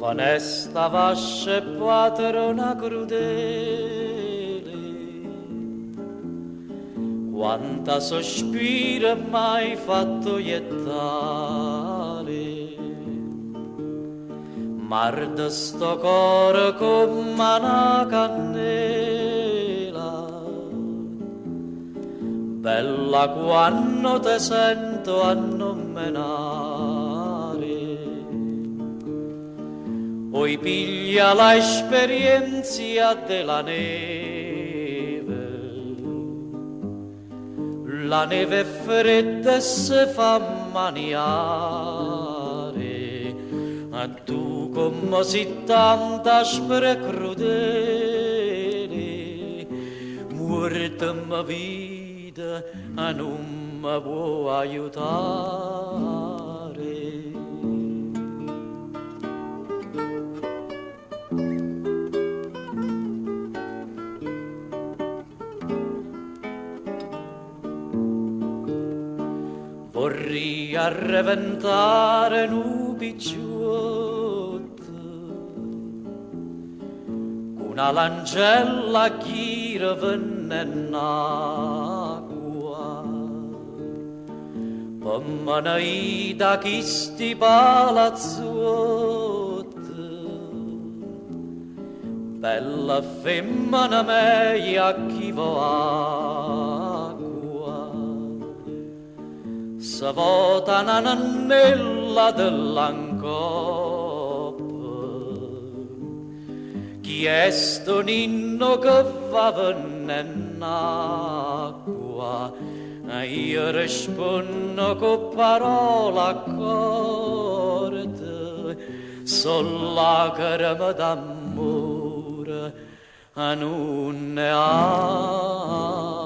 Fanesta vasce patrona crudele, quanta sospira mai fatto iettare, marda sto cuore come una cannella, bella quando te sento a nominare. Poi piglia l'esperienza della neve è fredda e si fa maniare, a tu come si tanta aspra e crudele, morta ma vita a non mi può aiutare. Vorrei arreventare un picciotto, una lancella che venne in acqua, pommanai da chi sti palazzotti, bella femmina mia chi va se vota un'annella dell'ancoppa, chi è sto ninno che va in acqua, e io rispondo con parola accorte, son lacrime d'amore, e non ne ha.